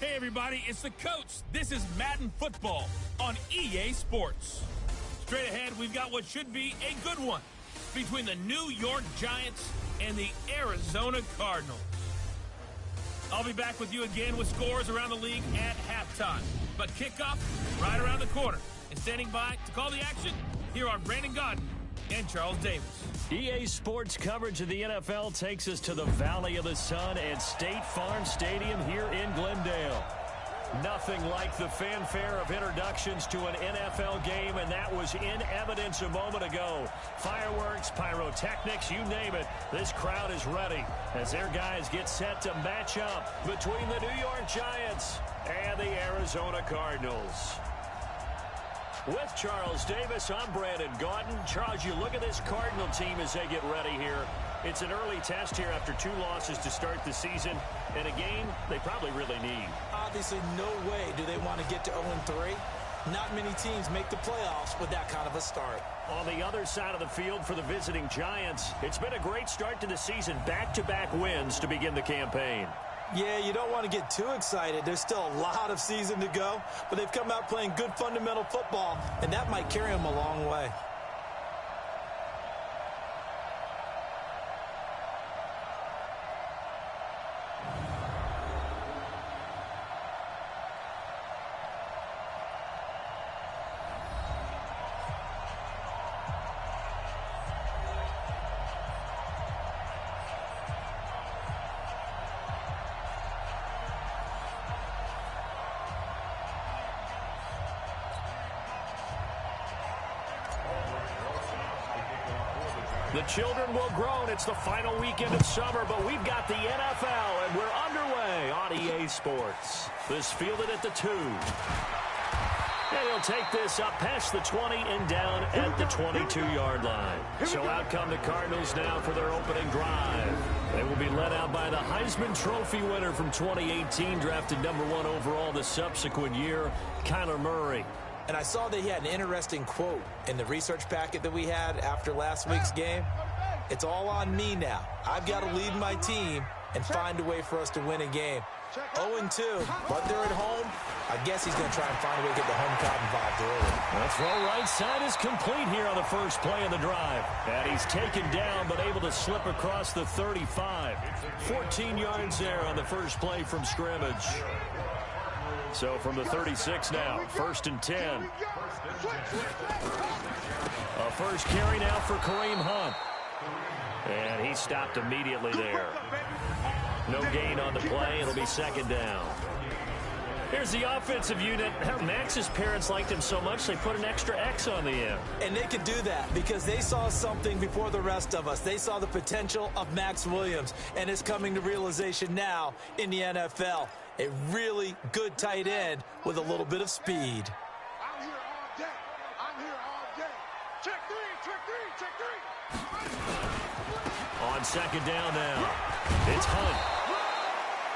Hey everybody, it's the Colts. This is Madden Football on EA Sports. Straight ahead, we've got what should be a good one between the New York Giants and the Arizona Cardinals. I'll be back with you again with scores around the league at halftime. But kickoff right around the corner. And standing by to call the action, here are Brandon Godden and Charles Davis. EA Sports coverage of the NFL takes us to the Valley of the Sun at State Farm Stadium here in Glendale. Nothing like the fanfare of introductions to an NFL game, and that was in evidence a moment ago. Fireworks, pyrotechnics, you name it. This crowd is ready as their guys get set to match up between the New York Giants and the Arizona Cardinals. With Charles Davis, I'm Brandon Godden. Charles, you look at this Cardinal team as they get ready here. It's an early test here after 2 losses to start the season, and a game they probably really need. Obviously, no way do they want to get to 0-3. Not many teams make the playoffs with that kind of a start. On the other side of the field for the visiting Giants, it's been a great start to the season. Back-to-back wins to begin the campaign. Yeah, you don't want to get too excited. There's still a lot of season to go, but they've come out playing good fundamental football, and that might carry them a long way. The children will groan. It's the final weekend of summer, but we've got the NFL, and we're underway on EA Sports. This fielded at the 2. And he'll take this up past the 20 and down at the 22-yard line. So out come the Cardinals now for their opening drive. They will be led out by the Heisman Trophy winner from 2018, drafted number 1 overall the subsequent year, Kyler Murray. And I saw that he had an interesting quote in the research packet that we had after last week's game. It's all on me now. I've got to lead my team and find a way for us to win a game. 0-2, but they're at home. I guess he's going to try and find a way to get the home crowd involved early. The throw right side is complete here on the first play of the drive. And he's taken down but able to slip across the 35. 14 yards there on the first play from scrimmage. So from the 36 now, 1st and 10. A first carry now for Kareem Hunt. And he stopped immediately there. No gain on the play. It'll be 2nd down. Here's the offensive unit. Max's parents liked him so much they put an extra X on the end. And they could do that because they saw something before the rest of us. They saw the potential of Max Williams, and it's coming to realization now in the NFL. A really good tight end with a little bit of speed. I'm here all day. I'm here all day. Check 3, check 3, check 3. On 2nd down now, it's Hunt.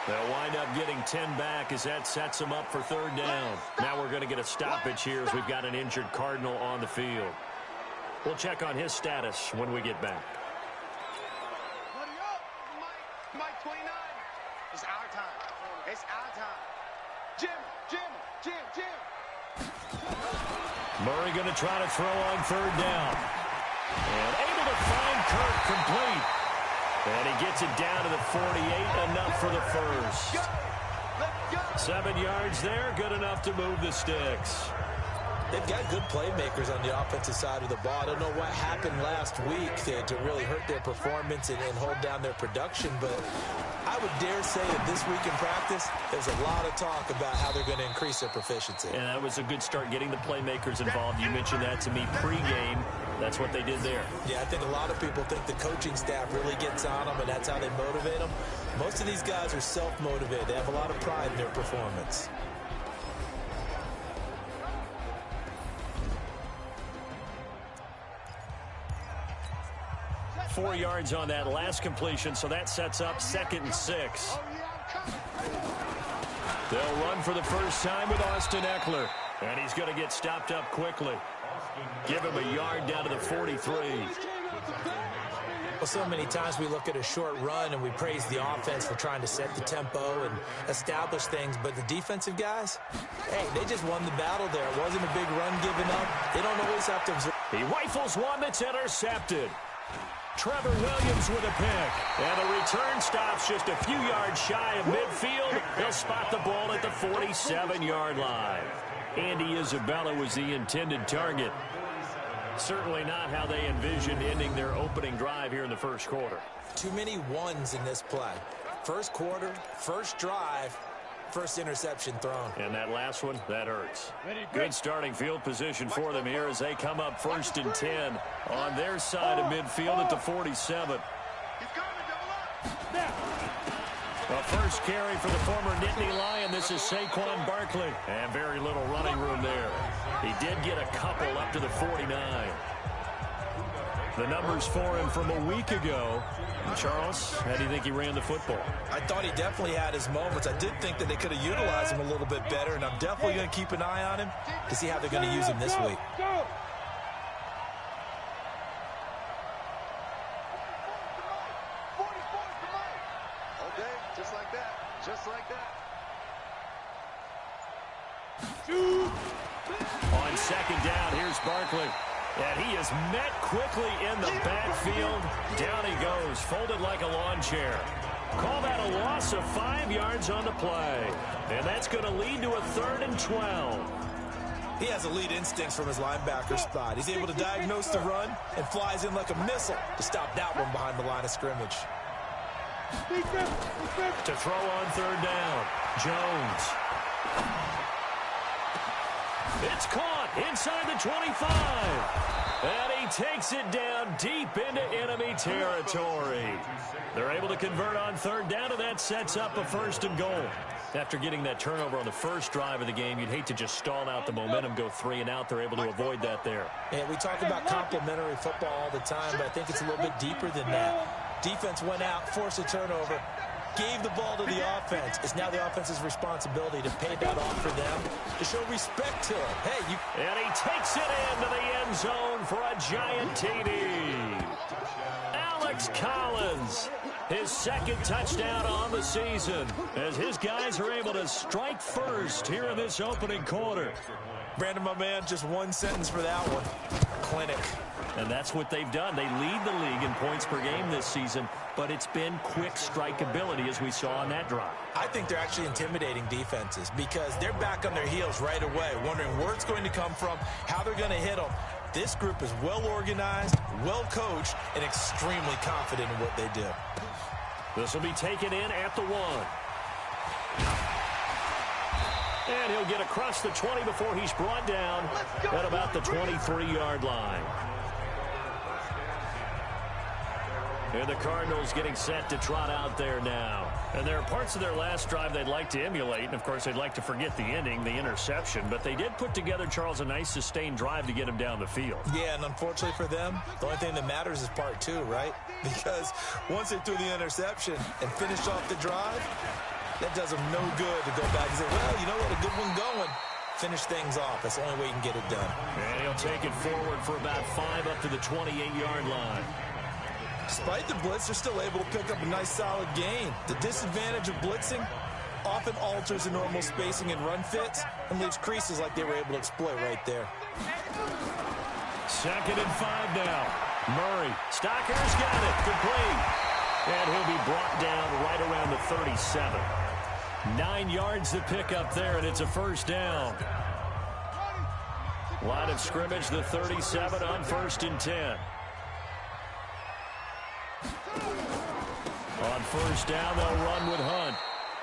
They'll wind up getting 10 back as that sets them up for 3rd down. Now we're going to get a stoppage here as we've got an injured Cardinal on the field. We'll check on his status when we get back. Buddy up, Mike 29. It's our time. It's our time. Jim. Murray going to try to throw on 3rd down. And able to find Kirk complete. And he gets it down to the 48, enough for the first. 7 yards there, good enough to move the sticks. They've got good playmakers on the offensive side of the ball. I don't know what happened last week to really hurt their performance and hold down their production, but I would dare say that this week in practice, there's a lot of talk about how they're going to increase their proficiency. And that was a good start, getting the playmakers involved. You mentioned that to me pregame. That's what they did there. Yeah, I think a lot of people think the coaching staff really gets on them, and that's how they motivate them. Most of these guys are self-motivated. They have a lot of pride in their performance. Four yards on that last completion, so that sets up 2nd and 6. They'll run for the first time with Austin Eckler, and he's going to get stopped up quickly. Give him a yard down to the 43. Well, so many times we look at a short run and we praise the offense for trying to set the tempo and establish things, but the defensive guys, hey, they just won the battle there. It wasn't a big run given up. They don't always have to observe. He rifles one that's intercepted. Trevor Williams with a pick. And the return stops just a few yards shy of midfield. He'll spot the ball at the 47-yard line. Andy Isabella was the intended target. Certainly not how they envisioned ending their opening drive here in the first quarter. Too many ones in this play. First quarter, first drive, first interception thrown. And that last one, that hurts. Good starting field position for them here as they come up 1st and 10 on their side of midfield at the 47. A first carry for the former Nittany Lion. This is Saquon Barkley. And very little running room there. He did get a couple up to the 49. The numbers for him from a week ago. And Charles, how do you think he ran the football? I thought he definitely had his moments. I did think that they could have utilized him a little bit better, and I'm definitely going to keep an eye on him to see how they're going to use him this week. Just like that. Just like that. On second down, here's Barkley. And he is met quickly in the backfield. Down he goes, folded like a lawn chair. Call that a loss of 5 yards on the play. And that's going to lead to a 3rd and 12. He has elite instincts from his linebacker spot. He's able to diagnose the run and flies in like a missile to stop that one behind the line of scrimmage. To throw on 3rd down, Jones. It's caught inside the 25. And he takes it down deep into enemy territory. They're able to convert on 3rd down, and that sets up a 1st and goal. After getting that turnover on the first drive of the game, you'd hate to just stall out the momentum, go 3 and out. They're able to avoid that there. And we talk about complementary football all the time, but I think it's a little bit deeper than that. Defense went out, forced a turnover, gave the ball to the offense. It's now the offense's responsibility to pay that off for them, to show respect to him. Hey, and he takes it into the end zone for a giant TD. Alex Collins, his 2nd touchdown on the season, as his guys are able to strike first here in this opening quarter. Brandon, my man, just one sentence for that one. Clinic. And that's what they've done. They lead the league in points per game this season, but it's been quick strike ability as we saw on that drive. I think they're actually intimidating defenses because they're back on their heels right away, wondering where it's going to come from, how they're going to hit them. This group is well organized, well coached, and extremely confident in what they do. This will be taken in at the 1. And he'll get across the 20 before he's brought down at about the 23-yard line. And the Cardinals getting set to trot out there now. And there are parts of their last drive they'd like to emulate. And, of course, they'd like to forget the ending, the interception. But they did put together, Charles, a nice sustained drive to get him down the field. Yeah, and unfortunately for them, the only thing that matters is part 2, right? Because once they threw the interception and finished off the drive, that does them no good to go back and say, well, you know what, a good one going. Finish things off. That's the only way you can get it done. And he'll take it forward for about 5 up to the 28-yard line. Despite the blitz, they're still able to pick up a nice solid gain. The disadvantage of blitzing often alters the normal spacing and run fits and leaves creases like they were able to exploit right there. 2nd and 5 now. Murray. Stocker's got it. Complete. And he'll be brought down right around the 37. 9 yards to pick up there, and it's a 1st down. Line of scrimmage, the 37 on 1st and 10. On 1st down, they'll run with Hunt.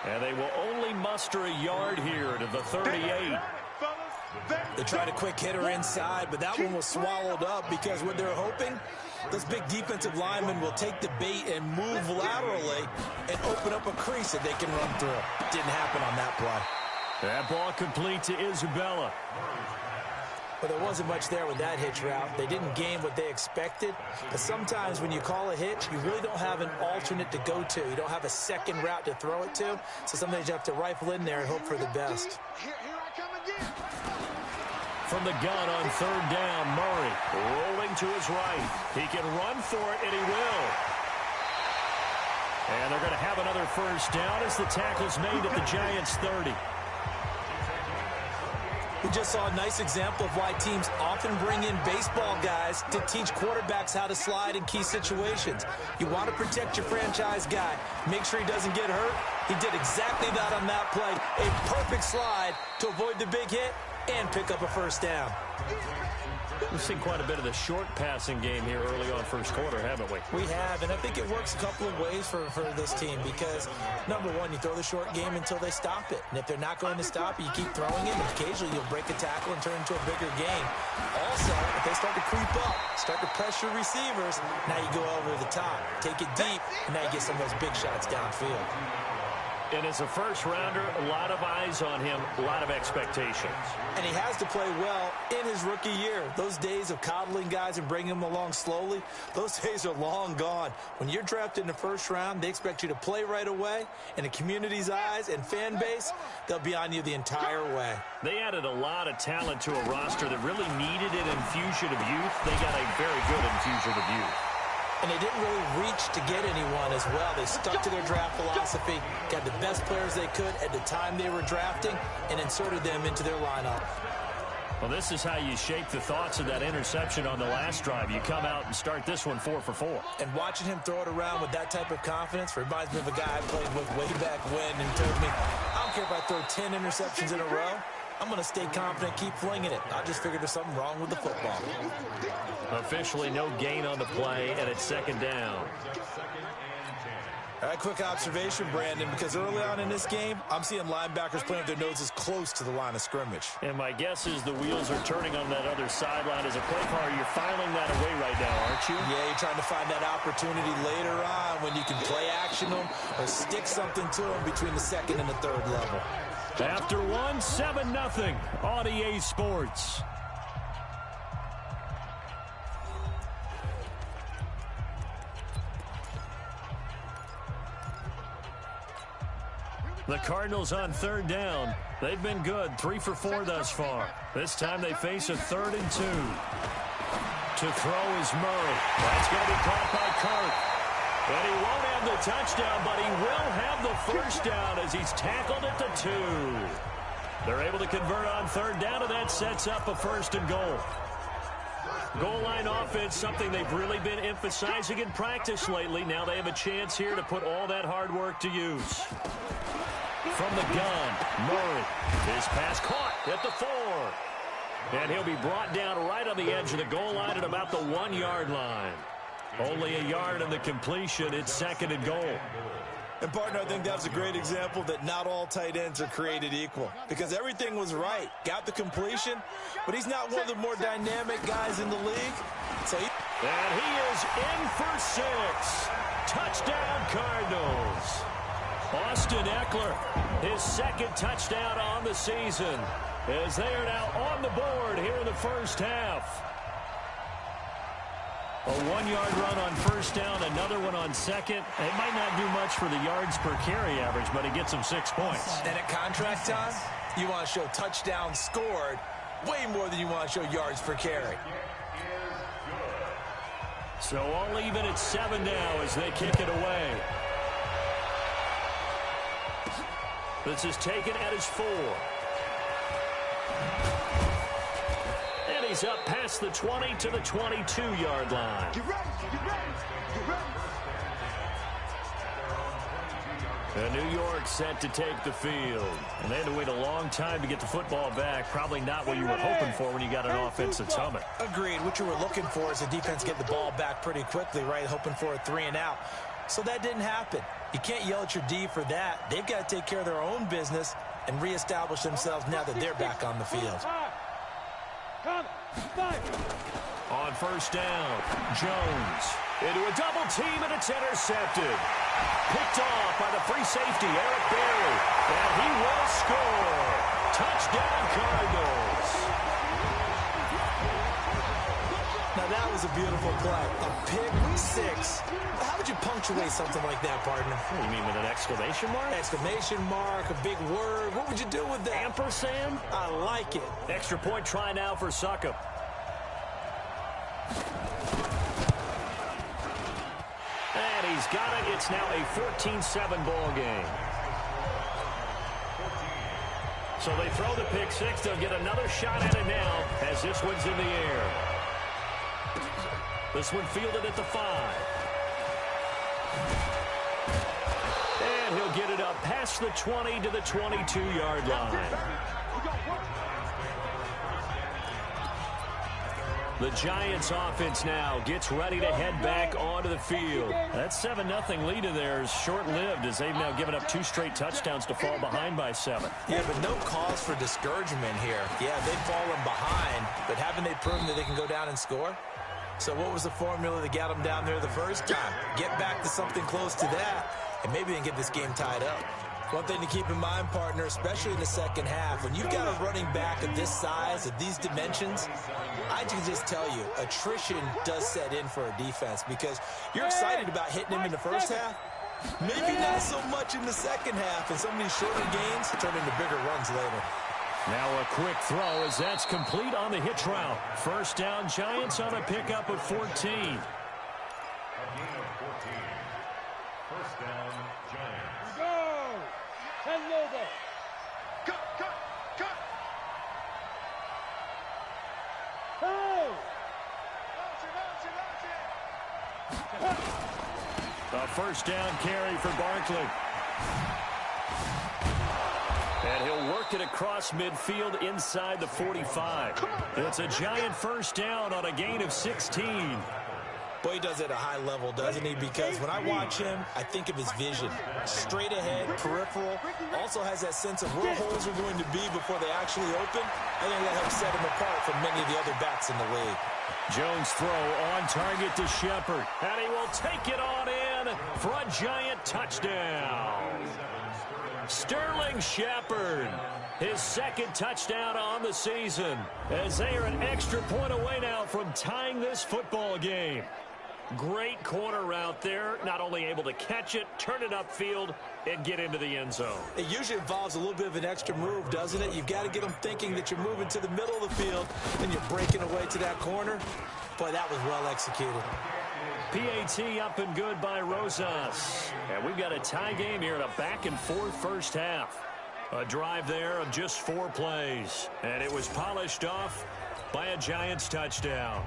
And they will only muster a yard here to the 38. They tried a quick hitter inside, but that one was swallowed up because what they're hoping, this big defensive lineman will take the bait and move laterally and open up a crease that they can run through. Didn't happen on that play. That ball complete to Isabella. But there wasn't much there with that hitch route. They didn't gain what they expected. But sometimes when you call a hitch, you really don't have an alternate to go to. You don't have a second route to throw it to. So sometimes you have to rifle in there and hope for the best. Here I come again. from the gun on third down. Murray rolling to his right. He can run for it, and he will. And they're going to have another first down as the tackle's made at the Giants' 30. We just saw a nice example of why teams often bring in baseball guys to teach quarterbacks how to slide in key situations. You want to protect your franchise guy. Make sure he doesn't get hurt. He did exactly that on that play. A perfect slide to avoid the big hit and pick up a first down. We've seen quite a bit of the short passing game here early on first quarter, haven't we? We have, and I think it works a couple of ways for this team because, number one, you throw the short game until they stop it. And if they're not going to stop it, you keep throwing it, and occasionally you'll break a tackle and turn it into a bigger game. Also, if they start to creep up, start to pressure receivers, now you go over the top, take it deep, and now you get some of those big shots downfield. And as a first-rounder, a lot of eyes on him, a lot of expectations. And he has to play well in his rookie year. Those days of coddling guys and bringing them along slowly, those days are long gone. When you're drafted in the first round, they expect you to play right away. And the community's eyes and fan base, they'll be on you the entire way. They added a lot of talent to a roster that really needed an infusion of youth. They got a very good infusion of youth. And they didn't really reach to get anyone as well. They stuck to their draft philosophy, got the best players they could at the time they were drafting, and inserted them into their lineup. Well, this is how you shape the thoughts of that interception on the last drive. You come out and start this one 4 for 4. And watching him throw it around with that type of confidence reminds me of a guy I played with way back when and told me, I don't care if I throw 10 interceptions in a row. I'm going to stay confident, keep flinging it. I just figured there's something wrong with the football. Officially no gain on the play, and it's second down. All right, quick observation, Brandon, because early on in this game, I'm seeing linebackers playing with their noses close to the line of scrimmage. And my guess is the wheels are turning on that other sideline. As a play caller, you're filing that away right now, aren't you? Yeah, you're trying to find that opportunity later on when you can play action them or stick something to them between the second and the third level. After 7-0 on EA Sports. The Cardinals on third down. They've been good, 3 for 4 thus far. This time they face a 3rd and 2. To throw is Murray. That's going to be caught by Kirk. And he won't have the touchdown, but he will have the first down as he's tackled at the 2. They're able to convert on third down, and that sets up a 1st and goal. Goal line offense, something they've really been emphasizing in practice lately. Now they have a chance here to put all that hard work to use. From the gun, Murray. His pass caught at the 4. And he'll be brought down right on the edge of the goal line at about the 1-yard line. Only a yard on the completion. It's 2nd and goal. And, partner, I think that was a great example that not all tight ends are created equal. Because everything was right. Got the completion, but he's not one of the more dynamic guys in the league. And he is in for 6. Touchdown, Cardinals. Austin Eckler, his 2nd touchdown on the season, as they are now on the board here in the first half. A 1-yard run on first down, another one on second. It might not do much for the yards per carry average, but it gets them 6 points. And at contract time, you want to show touchdowns scored way more than you want to show yards per carry. So all even at 7 now as they kick it away. This is taken at his 4. And he's up past the 20 to the 22-yard line. Get ready, get ready, get ready. And New York set to take the field. And they had to wait a long time to get the football back. Probably not what you were hoping for when you got an offensive summit. Agreed. What you were looking for is the defense get the ball back pretty quickly, right? Hoping for a 3 and out. So that didn't happen. You can't yell at your D for that. They've got to take care of their own business and reestablish themselves now that they're back on the field. On first down, Jones into a double team, and it's intercepted. Picked off by the free safety, Eric Berry. And he will score. Touchdown, Cardinals. Now that was was a beautiful play. A pick six. How would you punctuate something like that, partner? What, you mean with an exclamation mark? Exclamation mark, a big word. What would you do with that? Ampersand? I like it. Extra point try now for Succop. And he's got it. It's now a 14-7 ball game. So they throw the pick six. They'll get another shot at it now as this one's in the air. This one fielded at the 5. And he'll get it up past the 20 to the 22-yard line. The Giants offense now gets ready to head back onto the field. That 7-0 lead of theirs is short-lived as they've now given up 2 straight touchdowns to fall behind by 7. Yeah, but no cause for discouragement here. Yeah, they've fallen behind, but haven't they proven that they can go down and score? So what was the formula that got them down there the first time? Get back to something close to that, and maybe they can get this game tied up. One thing to keep in mind, partner, especially in the second half, when you've got a running back of this size, of these dimensions, I can just tell you, attrition does set in for a defense because you're excited about hitting him in the first half. Maybe not so much in the second half, and some of these shorter gains turn into bigger runs later. Now a quick throw as that's complete on the hitch route. First down, Giants on a pickup of 14. First down, Giants. Go! Ten Lobo. Cut, cut, cut. Hey! A first down carry for Barkley. And he'll work it across midfield inside the 45. It's a Giant first down on a gain of 16. Boy, he does it at a high level, doesn't he? Because when I watch him, I think of his vision. Straight ahead, peripheral. Also has that sense of where holes are going to be before they actually open. I think that helps set him apart from many of the other backs in the league. Jones throw on target to Shepard. And he will take it on in for a Giant touchdown. Sterling Shepard, his second touchdown on the season, as they are an extra point away now from tying this football game. Great corner route there, not only able to catch it, turn it upfield, and get into the end zone. It usually involves a little bit of an extra move, doesn't it? You've got to get them thinking that you're moving to the middle of the field, and you're breaking away to that corner. Boy, that was well executed. PAT up and good by Rosas. And we've got a tie game here in a back-and-forth first half. A drive there of just 4 plays. And it was polished off by a Giants touchdown.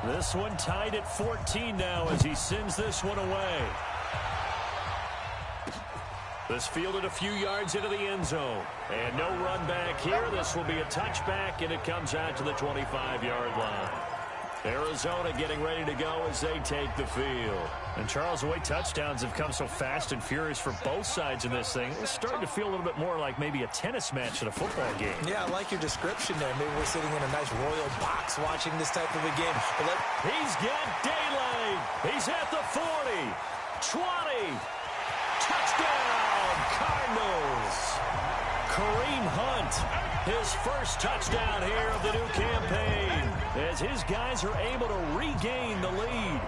This one tied at 14 now as he sends this one away. This fielded a few yards into the end zone. And no run back here. This will be a touchback, and it comes out to the 25-yard line. Arizona getting ready to go as they take the field. And Charles, the way touchdowns have come so fast and furious for both sides in this thing, it's starting to feel a little bit more like maybe a tennis match at a football game. Yeah, I like your description there. Maybe we're sitting in a nice royal box watching this type of a game. He's got daylight. He's at the 40, 20. Touchdown, Cardinals. Kareem Hunt, his first touchdown here of the new campaign, as his guys are able to regain the lead.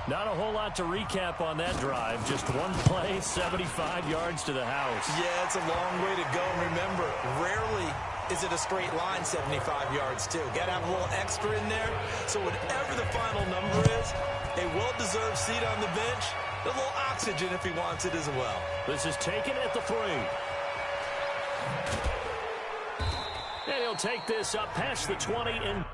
Not a whole lot to recap on that drive. Just one play, 75 yards to the house. Yeah, it's a long way to go. And remember, rarely is it a straight line 75 yards, too. Got to have a little extra in there. So whatever the final number is, a well-deserved seat on the bench, a little oxygen if he wants it as well. This is taken at the 3. And he'll take this up past the 20 and...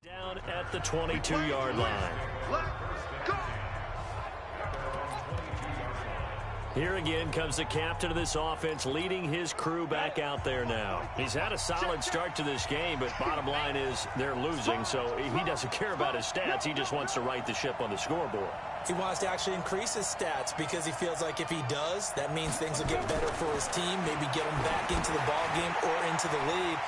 down at the 22-yard line. Here again comes the captain of this offense, leading his crew back out there now. He's had a solid start to this game, but bottom line is they're losing, so he doesn't care about his stats. He just wants to right the ship on the scoreboard. He wants to actually increase his stats because he feels like if he does, that means things will get better for his team, maybe get him back into the ball game or into the lead.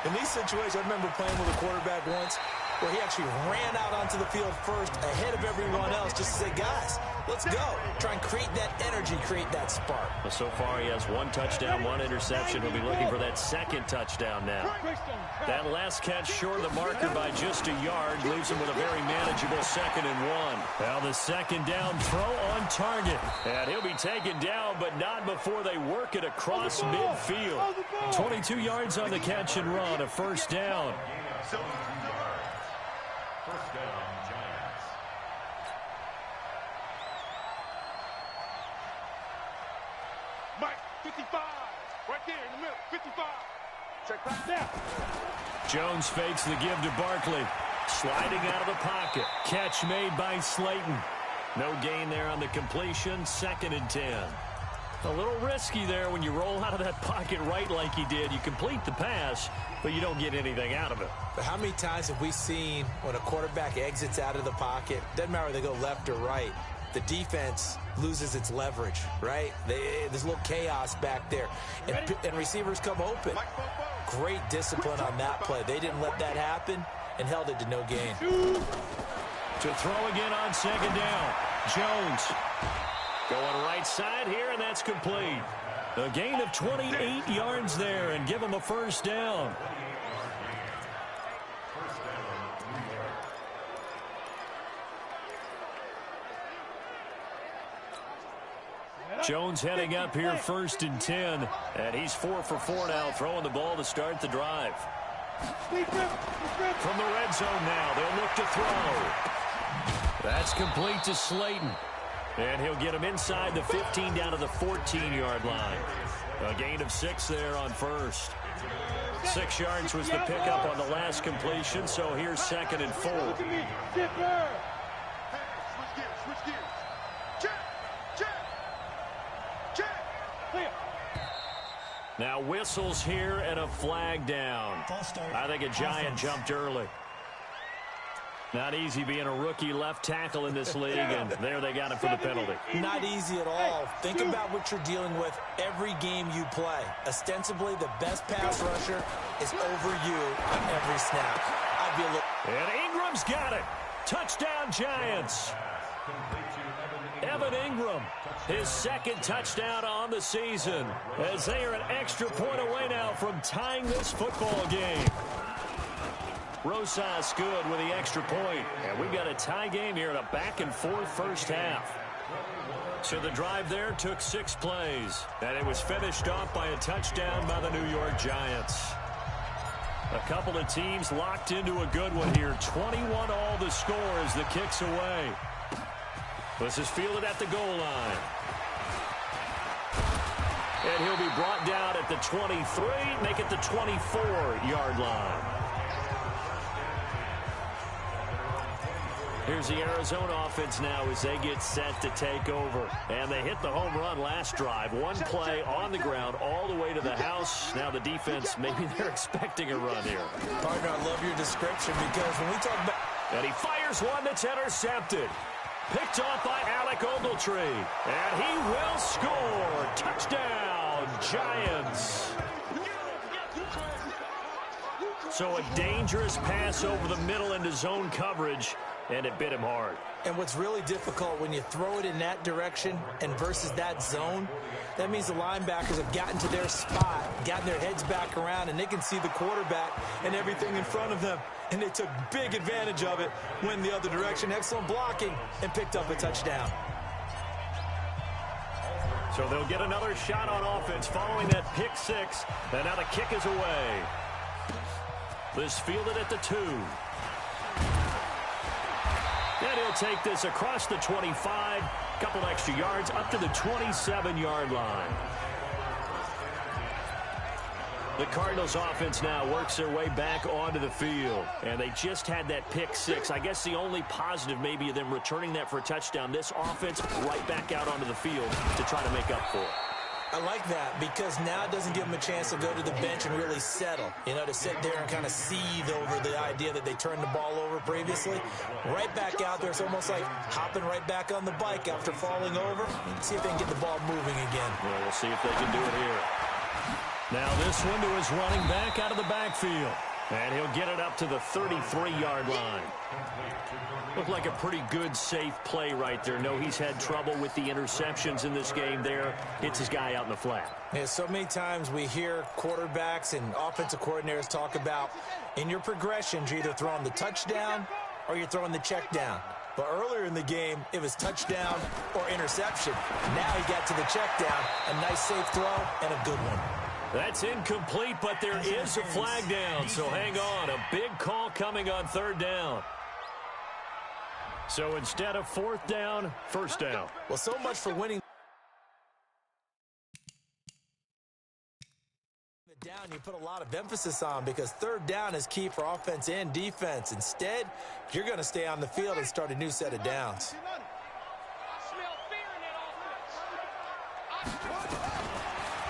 In these situations, I remember playing with a quarterback once where he actually ran out onto the field first ahead of everyone else just to say, guys, let's go. Try and create that energy, create that spark. Well, so far, he has 1 touchdown, 1 interception. He'll be looking for that second touchdown now. That last catch short of the marker by just a yard leaves him with a very manageable 2nd and 1. Now the second down throw on target. And he'll be taken down, but not before they work it across midfield. 22 yards on the catch and run, a first down. First down, Giants. Mike, 55. Right there in the middle. 55. Check back there. Jones fakes the give to Barkley. Sliding out of the pocket. Catch made by Slayton. No gain there on the completion. 2nd and 10. A little risky there when you roll out of that pocket right like he did. You complete the pass, but you don't get anything out of it. But how many times have we seen when a quarterback exits out of the pocket, doesn't matter whether they go left or right, the defense loses its leverage, right? There's a little chaos back there, and receivers come open. Great discipline on that play. They didn't let that happen and held it to no gain. To throw again on 2nd down. Jones going right side here, and that's complete. A gain of 28 yards there and give him a first down. Jones heading up here 1st and 10, and he's 4 for 4 now, throwing the ball to start the drive. From the red zone now, they'll look to throw. That's complete to Slayton. And he'll get him inside the 15 down to the 14-yard line. A gain of 6 there on first. 6 yards was the pickup on the last completion, so here's 2nd and 4. Hey, switch gears. Check. Now whistles here and a flag down. I think a Giant jumped early. Not easy being a rookie left tackle in this league, and there they got it for the penalty. Not easy at all. Think about what you're dealing with every game you play. Ostensibly, the best pass rusher is over you on every snap. I'd be a little... And Ingram's got it. Touchdown, Giants. Evan Ingram, his 2nd touchdown on the season, as they are an extra point away now from tying this football game. Rosas good with the extra point. And we've got a tie game here in a back-and-forth first half. So the drive there took 6 plays. And it was finished off by a touchdown by the New York Giants. A couple of teams locked into a good one here. 21 all the score as the kick's away. This is fielded at the goal line. And he'll be brought down at the 23, make it the 24-yard line. Here's the Arizona offense now as they get set to take over. And they hit the home run last drive. 1 play on the ground all the way to the house. Now the defense, maybe they're expecting a run here. Partner, I love your description because when we talk about... And he fires one that's intercepted. Picked off by Alec Ogletree. And he will score. Touchdown, Giants. So a dangerous pass over the middle into zone coverage, and it bit him hard. And what's really difficult when you throw it in that direction and versus that zone, that means the linebackers have gotten to their spot, gotten their heads back around, and they can see the quarterback and everything in front of them. And they took big advantage of it, went the other direction, excellent blocking, and picked up a touchdown. So they'll get another shot on offense following that pick 6, and now the kick is away. This fielded at the 2. And he'll take this across the 25, couple extra yards, up to the 27-yard line. The Cardinals offense now works their way back onto the field. And they just had that pick 6. I guess the only positive maybe of them returning that for a touchdown. This offense right back out onto the field to try to make up for it. I like that because now it doesn't give them a chance to go to the bench and really settle. You know, to sit there and kind of seethe over the idea that they turned the ball over previously. Right back out there. It's almost like hopping right back on the bike after falling over. See if they can get the ball moving again. Well, we'll see if they can do it here. Now this one to his running back out of the backfield. And he'll get it up to the 33-yard line. Looked like a pretty good, safe play right there. No, he's had trouble with the interceptions in this game there. Hits his guy out in the flat. Yeah, so many times we hear quarterbacks and offensive coordinators talk about in your progressions, you're either throwing the touchdown or you're throwing the check down. But earlier in the game, it was touchdown or interception. Now he got to the check down, a nice safe throw, and a good one. That's incomplete, but there is a flag down, so hang on. A big call coming on third down. So instead of fourth down, first down. Well, so much for winning. Down you put a lot of emphasis on because third down is key for offense and defense. Instead, you're going to stay on the field and start a new set of downs.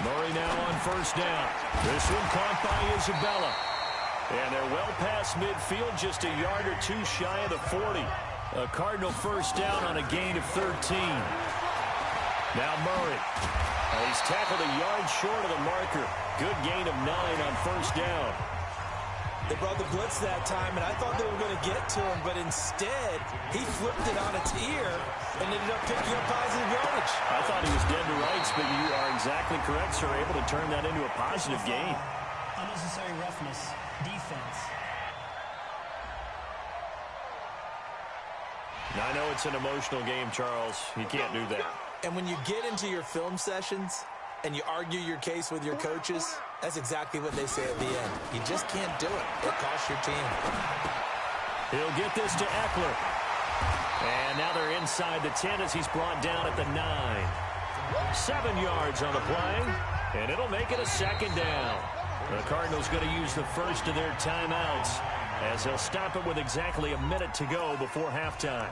Murray now on first down. This one caught by Isabella. And they're well past midfield, just a yard or two shy of the 40. A Cardinal first down on a gain of 13. Now Murray. He's tackled a yard short of the marker. Good gain of 9 on first down. They brought the blitz that time, and I thought they were going to get to him, but instead, he flipped it on its ear and ended up picking up positive yardage. I thought he was dead to rights, but you are exactly correct, sir. Able to turn that into a positive gain. Unnecessary roughness. Defense. Now, I know it's an emotional game, Charles. You can't do that. And when you get into your film sessions and you argue your case with your coaches, that's exactly what they say at the end. You just can't do it. It costs your team. He'll get this to Eckler. And now they're inside the 10 as he's brought down at the 9. 7 yards on the play, and it'll make it a second down. The Cardinals going to use the first of their timeouts as they'll stop it with exactly a minute to go before halftime.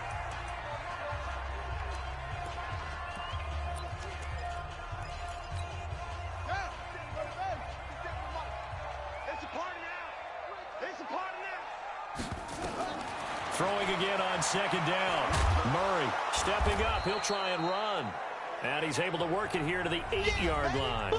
Throwing again on second down. Murray stepping up. He'll try and run. And he's able to work it here to the 8-yard line.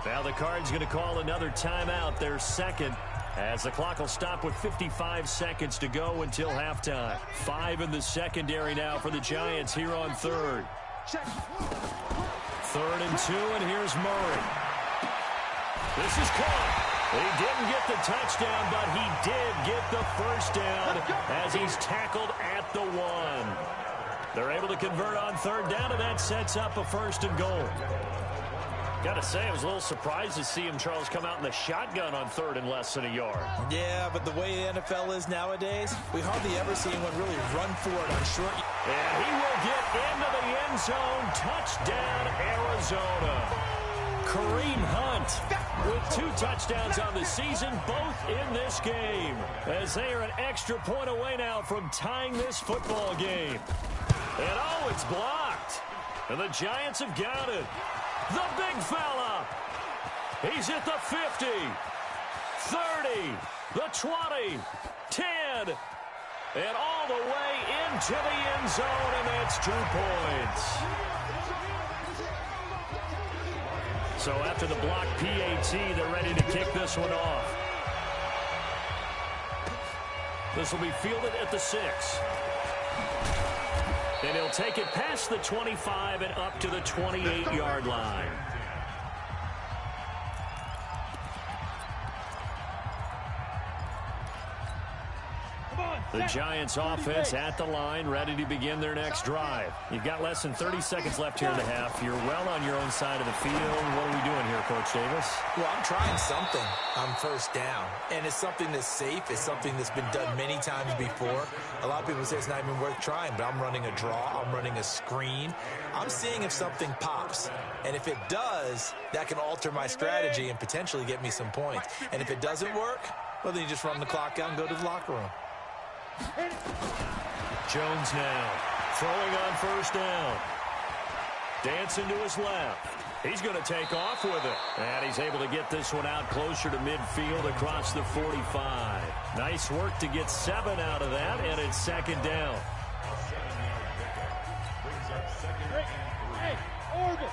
Now the Cards going to call another timeout, their second, as the clock will stop with 55 seconds to go until halftime. 5 in the secondary now for the Giants here on third. 3rd and 2, and here's Murray. This is caught. He didn't get the touchdown, but he did get the first down as he's tackled at the 1. They're able to convert on third down, and that sets up a 1st and goal. Got to say, I was a little surprised to see him, Charles, come out in the shotgun on third and less than a yard. Yeah, but the way the NFL is nowadays, we hardly ever see anyone really run for it on short. And he will get into the end zone. Touchdown, Arizona. Kareem Hunt with 2 touchdowns on the season, both in this game, as they are an extra point away now from tying this football game. And oh, it's blocked. And the Giants have got it. The big fella. He's at the 50, 30, the 20, 10, and all the way into the end zone, and that's 2 points. So after the block PAT, they're ready to kick this one off. This will be fielded at the 6. And he'll take it past the 25 and up to the 28-yard line. The Giants offense at the line, ready to begin their next drive. You've got less than 30 seconds left here in the half. You're well on your own side of the field. What are we doing here, Coach Davis? Well, I'm trying something on first down, and it's something that's safe. It's something that's been done many times before. A lot of people say it's not even worth trying, but I'm running a draw. I'm running a screen. I'm seeing if something pops, and if it does, that can alter my strategy and potentially get me some points. And if it doesn't work, well, then you just run the clock out and go to the locker room. Jones now throwing on first down. Dancing to his left. He's going to take off with it. And he's able to get this one out closer to midfield across the 45. Nice work to get 7 out of that, and it's second down. Hey, orbit.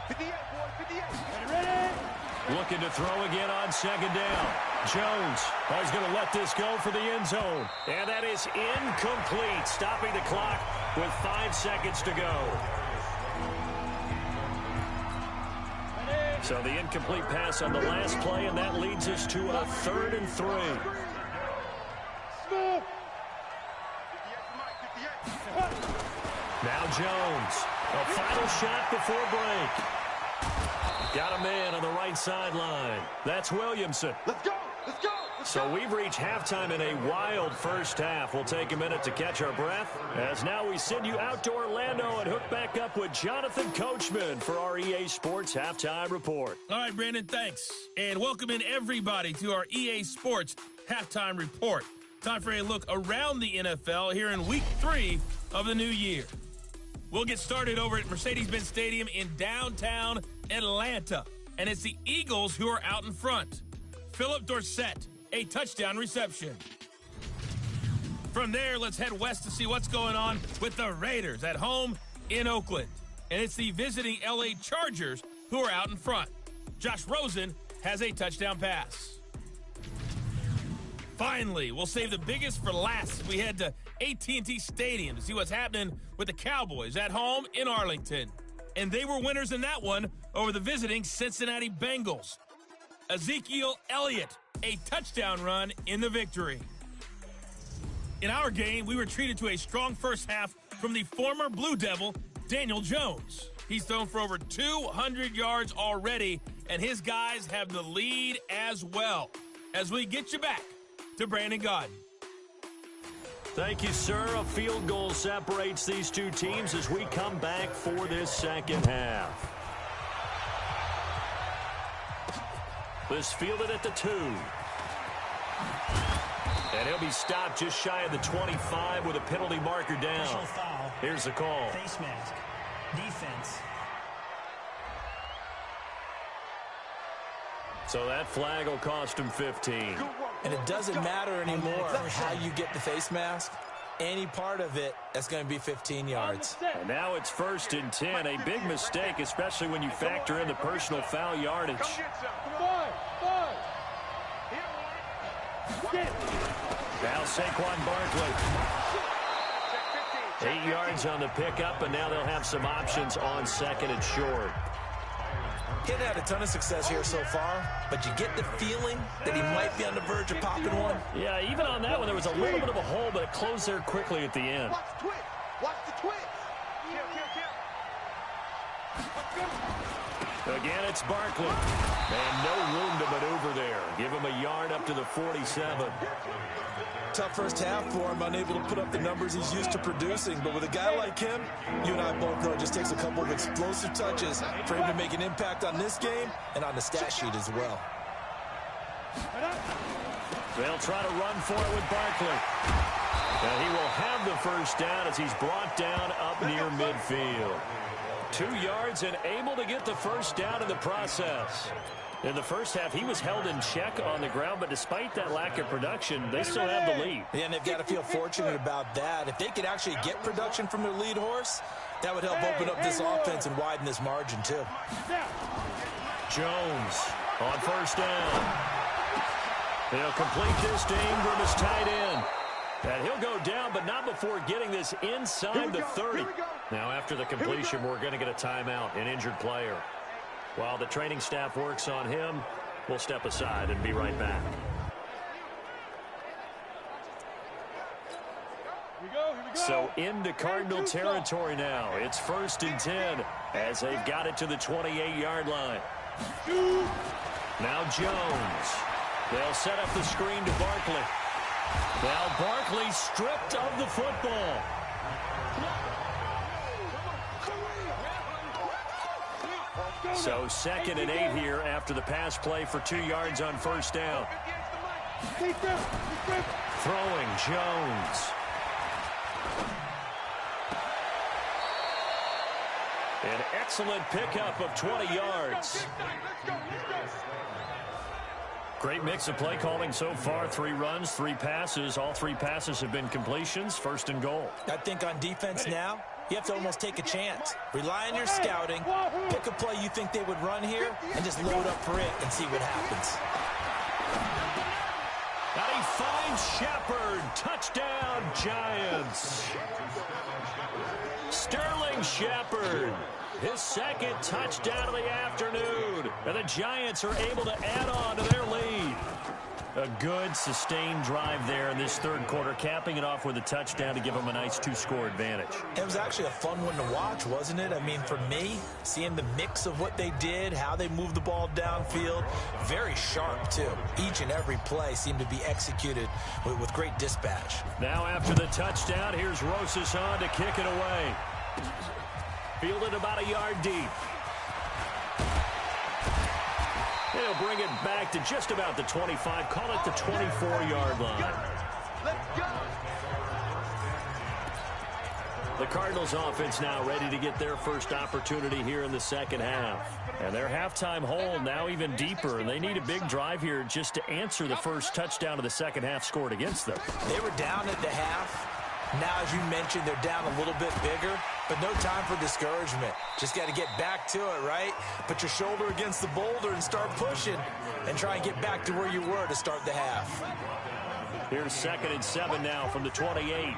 58, boy, 58. Ready? Looking to throw again on second down. Jones is going to let this go for the end zone. And that is incomplete, stopping the clock with 5 seconds to go. So the incomplete pass on the last play, and that leads us to a 3rd and 3. Now Jones, a final shot before break. Got a man on the right sideline. That's Williamson. Let's go, let's go. So we've reached halftime in a wild first half. We'll take a minute to catch our breath, as now we send you out to Orlando and hook back up with Jonathan Coachman for our EA Sports Halftime Report. All right, Brandon, thanks. And welcome in everybody to our EA Sports Halftime Report. Time for a look around the NFL here in Week 3 of the new year. We'll get started over at Mercedes-Benz Stadium in downtown Atlanta. And it's the Eagles who are out in front. Philip Dorsett, a touchdown reception. From there, let's head west to see what's going on with the Raiders at home in Oakland. And it's the visiting LA Chargers who are out in front. Josh Rosen has a touchdown pass. Finally, we'll save the biggest for last as we head to AT&T Stadium to see what's happening with the Cowboys at home in Arlington. And they were winners in that one over the visiting Cincinnati Bengals. Ezekiel Elliott, a touchdown run in the victory. In our game, we were treated to a strong first half from the former Blue Devil, Daniel Jones. He's thrown for over 200 yards already, and his guys have the lead as well. As we get you back to Brandon Gaudin. Thank you, sir. A field goal separates these two teams as we come back for this second half. This fielded at the 2. And he'll be stopped just shy of the 25 with a penalty marker down. Foul. Here's the call. Face mask. Defense. So that flag will cost him 15. And it doesn't matter anymore how you get the face mask. Any part of it, that's going to be 15 yards. And now it's 1st and 10. A big mistake, especially when you factor in the personal foul yardage. Now Saquon Barkley. 8 yards on the pickup, and now they'll have some options on 2nd and short. He hasn't had a ton of success here so far, but you get the feeling that he might be on the verge of popping one. Yeah, even on that one, there was a little bit of a hole, but it closed there quickly at the end. Watch the twitch. Watch the twitch. Again, it's Barkley. And no room to maneuver there. Give him a yard up to the 47. Tough first half for him, unable to put up the numbers he's used to producing. But with a guy like him, you and I both know it just takes a couple of explosive touches for him to make an impact on this game and on the stat sheet as well. They'll try to run for it with Barkley. And he will have the first down as he's brought down up near midfield. 2 yards and able to get the first down in the process. In the first half, he was held in check on the ground, but despite that lack of production, they still have the lead. Yeah, and they've got to feel fortunate about that. If they could actually get production from their lead horse, that would help open up this offense and widen this margin, too. Jones on first down. He'll complete this to Ingram as tight end. And he'll go down, but not before getting this inside the 30. Now, after the completion, we're going to get a timeout, an injured player. While the training staff works on him, we'll step aside and be right back. So into Cardinal territory now. It's 1st and 10 as they've got it to the 28-yard line. Now Jones. They'll set up the screen to Barkley. Now Barkley stripped of the football. So 2nd and 8 here after the pass play for 2 yards on first down. Throwing Jones. An excellent pickup of 20 yards. Great mix of play calling so far. 3 runs, 3 passes. All 3 passes have been completions. First and goal. I think on defense now, you have to almost take a chance. Rely on your scouting. Pick a play you think they would run here and just load up for it and see what happens. And he finds Shepard. Touchdown, Giants. Sterling Shepard. His second touchdown of the afternoon. And the Giants are able to add on to their lead. A good, sustained drive there in this third quarter, capping it off with a touchdown to give them a nice 2-score advantage. It was actually a fun one to watch, wasn't it? I mean, for me, seeing the mix of what they did, how they moved the ball downfield, very sharp, too. Each and every play seemed to be executed with great dispatch. Now after the touchdown, here's Rosas on to kick it away. Fielded about a yard deep. They'll bring it back to just about the 25. Call it the 24-yard line. Let's go. The Cardinals offense now ready to get their first opportunity here in the second half. And their halftime hole now even deeper. And they need a big drive here just to answer the first touchdown of the second half scored against them. They were down at the half. Now, as you mentioned, they're down a little bit bigger, but no time for discouragement. Just got to get back to it, right? Put your shoulder against the boulder and start pushing and try and get back to where you were to start the half. Here's 2nd and 7 now from the 28.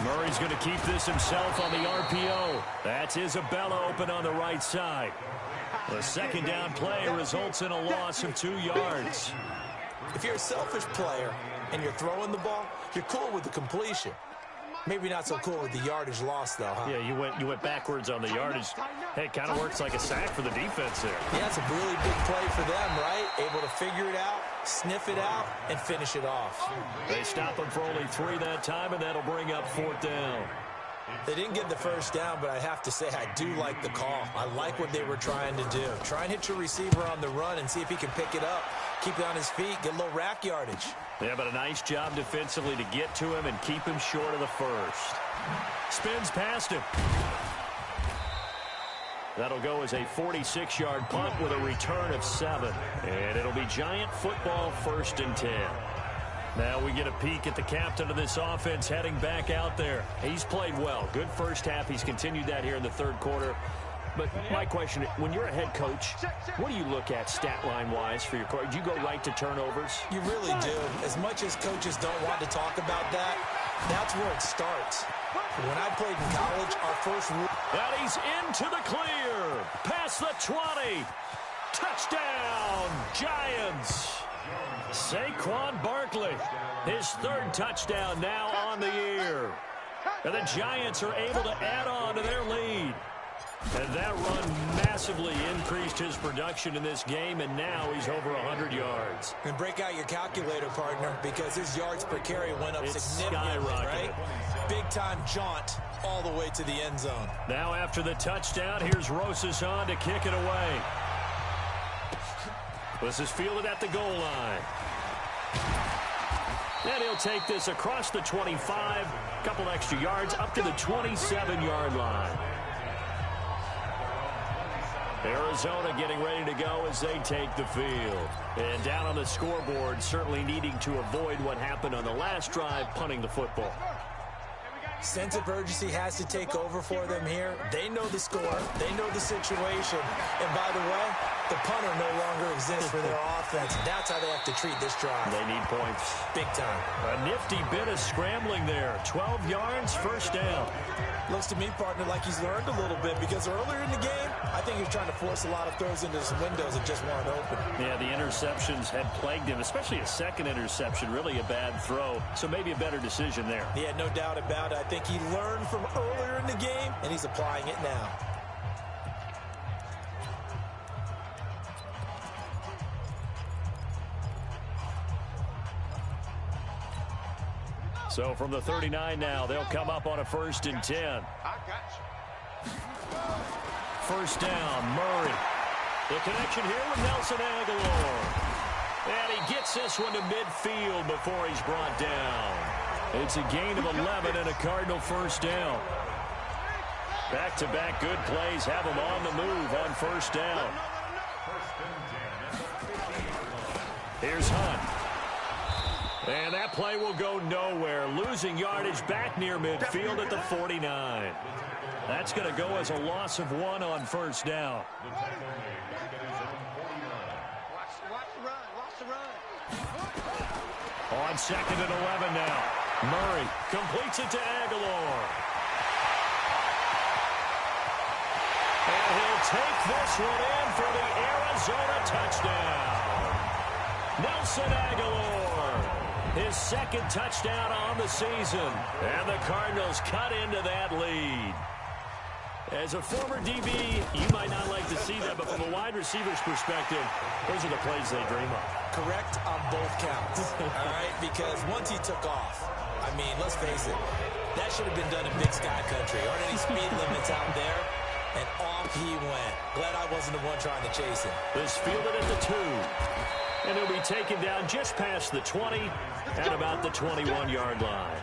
Murray's going to keep this himself on the RPO. That's Isabella open on the right side. The second down play results in a loss of 2 yards. If you're a selfish player and you're throwing the ball, you're cool with the completion. Maybe not so cool with the yardage loss, though, huh? Yeah, you went backwards on the yardage. Hey, it kind of works like a sack for the defense there. Yeah, it's a really big play for them, right? Able to figure it out, sniff it out, and finish it off. They stop him for only 3 that time, and that'll bring up 4th down. They didn't get the first down, but I have to say I do like the call. I like what they were trying to do. Try and hit your receiver on the run and see if he can pick it up. Keep it on his feet, get a little rack yardage. Yeah, but a nice job defensively to get to him and keep him short of the first. Spins past him. That'll go as a 46-yard punt with a return of 7. And it'll be Giant football 1st and 10. Now we get a peek at the captain of this offense heading back out there. He's played well. Good first half. He's continued that here in the third quarter. But my question, when you're a head coach, what do you look at stat line-wise for your coach? Do you go right to turnovers? You really do. As much as coaches don't want to talk about that, that's where it starts. When I played in college, our first rule... And he's into the clear. Past the 20. Touchdown, Giants. Saquon Barkley, his 3rd touchdown now on the year. And the Giants are able to add on to their lead. And that run massively increased his production in this game, and now he's over 100 yards. And break out your calculator, partner, because his yards per carry went up significantly, right? Big-time jaunt all the way to the end zone. Now after the touchdown, here's Rosas on to kick it away. This is fielded at the goal line. And he'll take this across the 25, a couple extra yards, up to the 27-yard line. Arizona getting ready to go as they take the field. And down on the scoreboard, certainly needing to avoid what happened on the last drive, punting the football. Sense of urgency has to take over for them here. They know the score. They know the situation. And by the way, the punter no longer exists for their offense. That's how they have to treat this drive. They need points. Big time. A nifty bit of scrambling there. 12 yards, 1st down. Looks to me, partner, like he's learned a little bit because earlier in the game, I think he was trying to force a lot of throws into some windows that just weren't open. Yeah, the interceptions had plagued him, especially a second interception, really a bad throw. So maybe a better decision there. Yeah, no doubt about it. I think he learned from earlier in the game, and he's applying it now. So from the 39 now, they'll come up on a 1st and 10. I got you. 1st down, Murray. The connection here with Nelson Aguilar. And he gets this one to midfield before he's brought down. It's a gain of 11 and a Cardinal 1st down. Back-to-back good plays have them on the move on first down. Here's Hunt. And that play will go nowhere. Losing yardage back near midfield at the 49. That's going to go as a loss of 1 on first down. On 2nd and 11 now. Murray completes it to Aguilar. And he'll take this one in for the Arizona touchdown. Nelson Aguilar, his 2nd touchdown on the season. And the Cardinals cut into that lead. As a former DB, you might not like to see that, but from a wide receiver's perspective, those are the plays they dream of. Correct on both counts, all right? Because once he took off, I mean, let's face it, that should have been done in Big Sky Country. Aren't any speed limits out there? And off he went. Glad I wasn't the one trying to chase him. This fielded at the 2. And he'll be taken down just past the 20 at about the 21-yard line.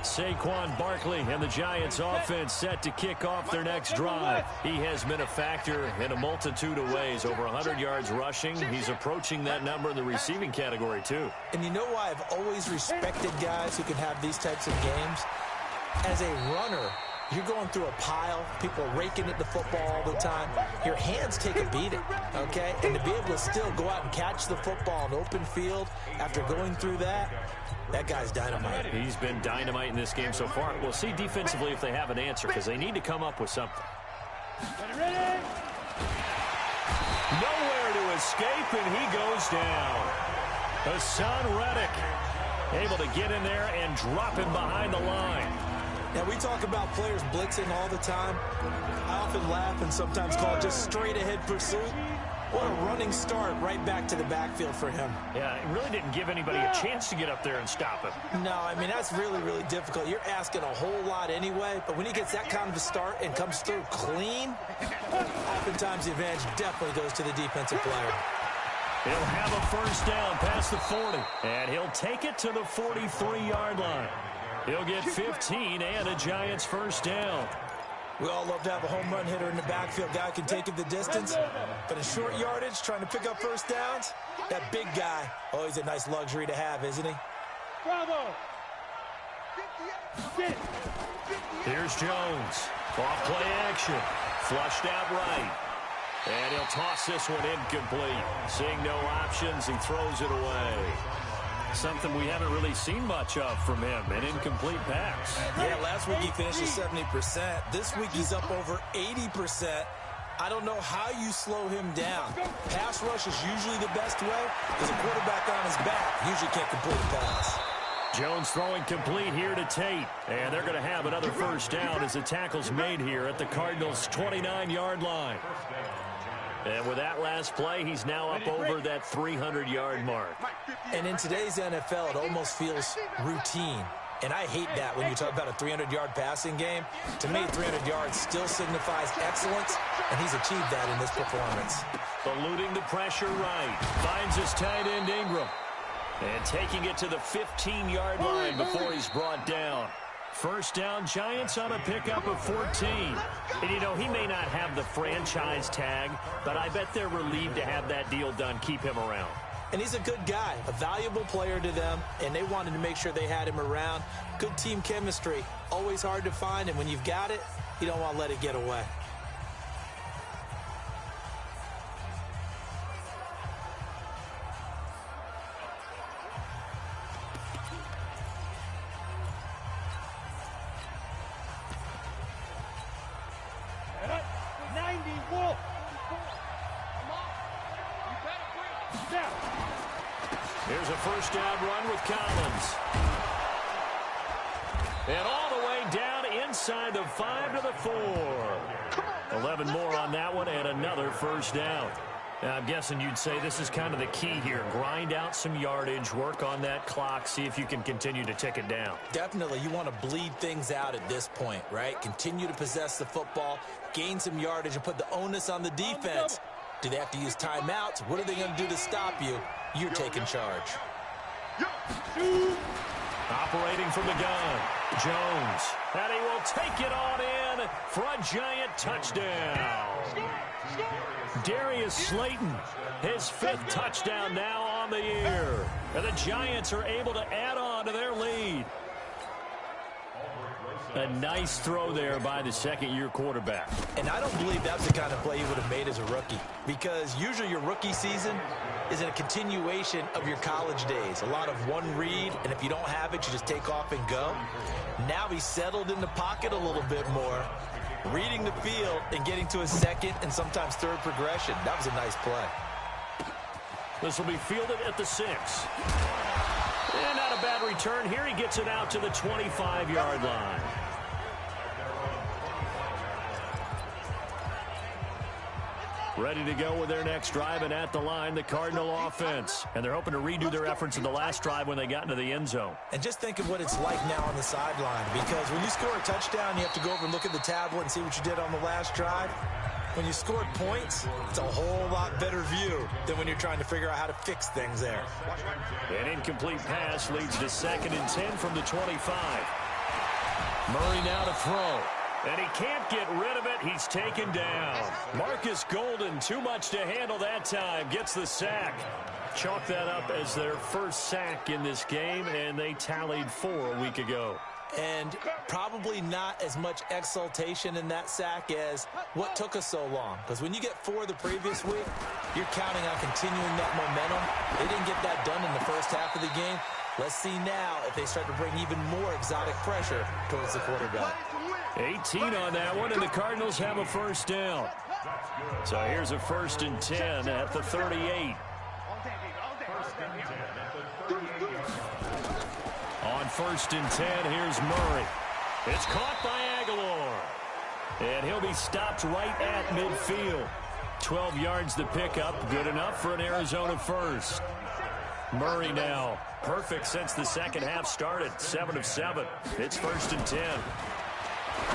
Saquon Barkley and the Giants offense set to kick off their next drive. He has been a factor in a multitude of ways. Over 100 yards rushing. He's approaching that number in the receiving category, too. And you know why I've always respected guys who can have these types of games? As a runner, you're going through a pile. People are raking at the football all the time. Your hands take a beating, okay? And to be able to still go out and catch the football in open field after going through that guy's dynamite. He's been dynamite in this game so far. We'll see defensively if they have an answer, because they need to come up with something. Nowhere to escape, and he goes down. Hassan Reddick able to get in there and drop him behind the line. Now, we talk about players blitzing all the time. I often laugh and sometimes call it just straight-ahead pursuit. What a running start right back to the backfield for him. Yeah, it really didn't give anybody a chance to get up there and stop him. No, I mean, that's really, really difficult. You're asking a whole lot anyway, but when he gets that kind of a start and comes through clean, oftentimes the advantage definitely goes to the defensive player. He'll have a first down past the 40, and he'll take it to the 43-yard line. He'll get 15 and a Giants first down. We all love to have a home run hitter in the backfield. Guy can take it the distance. But in short yardage, trying to pick up first downs, that big guy, always a nice luxury to have, isn't he? Bravo! Here's Jones. Off play action. Flushed out right. And he'll toss this one incomplete. Seeing no options, he throws it away. Something we haven't really seen much of from him, an incomplete pass. Yeah, last week he finished at 70%. This week he's up over 80%. I don't know how you slow him down. Pass rush is usually the best way because a quarterback on his back usually can't complete a pass. Jones throwing complete here to Tate. And they're going to have another first down as the tackle's made here at the Cardinals' 29-yard line. And with that last play, he's now up over that 300-yard mark. And in today's NFL, it almost feels routine. And I hate that when you talk about a 300-yard passing game. To me, 300 yards still signifies excellence, and he's achieved that in this performance. Eluding the pressure right. Finds his tight end Ingram. And taking it to the 15-yard line before he's brought down. First down, Giants on a pickup of 14. And, you know, he may not have the franchise tag, but I bet they're relieved to have that deal done, keep him around. And he's a good guy, a valuable player to them, and they wanted to make sure they had him around. Good team chemistry, always hard to find, and when you've got it, you don't want to let it get away. Here's a first down run with Collins. And all the way down inside the 5 to the 4. 11 more on that one and another first down. Now, I'm guessing you'd say this is kind of the key here. Grind out some yardage, work on that clock, see if you can continue to tick it down. Definitely, you want to bleed things out at this point, right? Continue to possess the football, gain some yardage, and put the onus on the defense. Do they have to use timeouts? What are they going to do to stop you? You're taking charge. Operating from the gun. Jones, and he will take it on in for a giant touchdown. Darius Slayton, his 5th touchdown now on the year. And the Giants are able to add on to their lead. A nice throw there by the second-year quarterback. And I don't believe that's the kind of play he would have made as a rookie, because usually your rookie season is a continuation of your college days. A lot of one read, and if you don't have it, you just take off and go. Now he's settled in the pocket a little bit more, reading the field and getting to his second and sometimes third progression. That was a nice play. This will be fielded at the 6. And not a bad return here. He gets it out to the 25-yard line. Ready to go with their next drive, and at the line, the Cardinal offense. And they're hoping to redo their efforts in the last drive when they got into the end zone. And just think of what it's like now on the sideline, because when you score a touchdown, you have to go over and look at the tablet and see what you did on the last drive. When you scored points, it's a whole lot better view than when you're trying to figure out how to fix things there. An incomplete pass leads to 2nd and 10 from the 25. Murray now to throw. And he can't get rid of it. He's taken down. Marcus Golden, too much to handle that time, gets the sack. Chalk that up as their first sack in this game, and they tallied 4 a week ago. And probably not as much exultation in that sack as what took us so long. Because when you get 4 the previous week, you're counting on continuing that momentum. They didn't get that done in the first half of the game. Let's see now if they start to bring even more exotic pressure towards the quarterback. 18 on that one, and the Cardinals have a first down. So here's a 1st and 10 at the 38. On 1st and 10, here's Murray. It's caught by Aguilar. And he'll be stopped right at midfield. 12 yards to pick up, good enough for an Arizona first. Murray now, perfect since the second half started, 7 of 7. It's 1st and 10.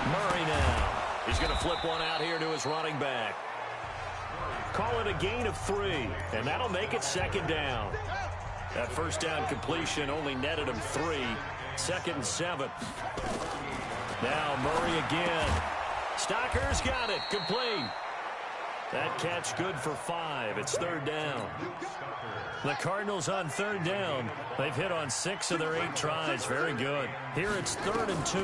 Murray now. He's going to flip one out here to his running back. Call it a gain of 3, and that'll make it 2nd down. That first down completion only netted him 3. 2nd and 7. Now Murray again. Stocker's got it. Complete. That catch good for 5. It's 3rd down. The Cardinals on 3rd down. They've hit on 6 of their 8 tries. Very good. Here it's 3rd and 2.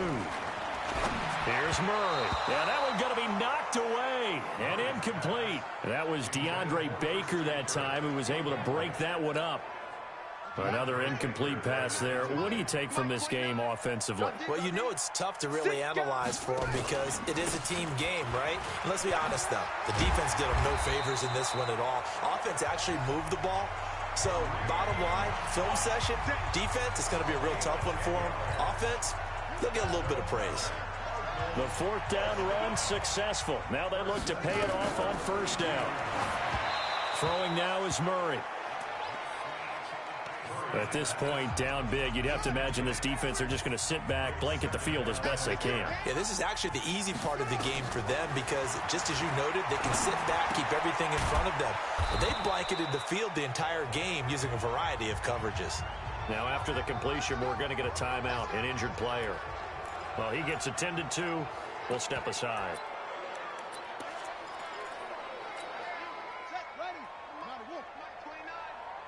Here's Murray. Yeah, that one's going to be knocked away and incomplete. That was DeAndre Baker that time who was able to break that one up. Another incomplete pass there. What do you take from this game offensively? Well, you know it's tough to really analyze for them because it is a team game, right? And let's be honest, though. The defense did them no favors in this one at all. Offense actually moved the ball. So, bottom line, film session, defense, it's going to be a real tough one for them. Offense, they'll get a little bit of praise. The 4th down run successful. Now they look to pay it off on 1st down. Throwing now is Murray. At this point, down big, you'd have to imagine this defense, they're just going to sit back, blanket the field as best they can. Yeah, this is actually the easy part of the game for them because, just as you noted, they can sit back, keep everything in front of them. But they've blanketed the field the entire game using a variety of coverages. Now, after the completion, we're going to get a timeout, an injured player. Well, he gets attended to. We'll step aside.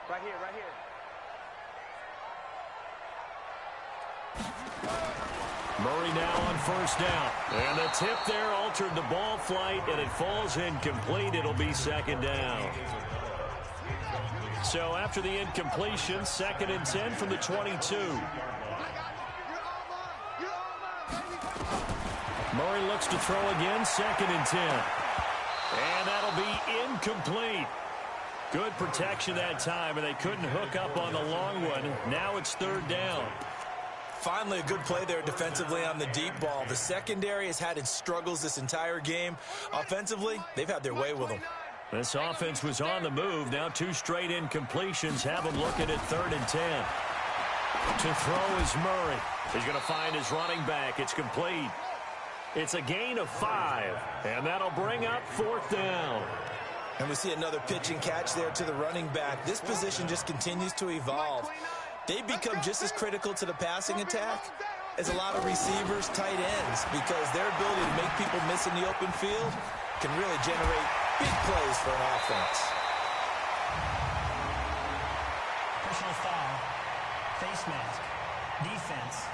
Right here, right here. Murray now on 1st down. And the tip there altered the ball flight, and it falls incomplete. It'll be 2nd down. So after the incompletion, 2nd and 10 from the 22. Murray looks to throw again, 2nd and 10. And that'll be incomplete. Good protection that time, and they couldn't hook up on the long one. Now it's 3rd down. Finally, a good play there defensively on the deep ball. The secondary has had its struggles this entire game. Offensively, they've had their way with them. This offense was on the move. Now 2 straight incompletions have them looking at 3rd and 10. To throw is Murray. He's going to find his running back. It's complete. It's a gain of 5, and that'll bring up 4th down. And we see another pitch and catch there to the running back. This position just continues to evolve. They've become just as critical to the passing attack is a lot of receivers, tight ends, because their ability to make people miss in the open field can really generate big plays for an offense. Personal foul. Face mask. Defense.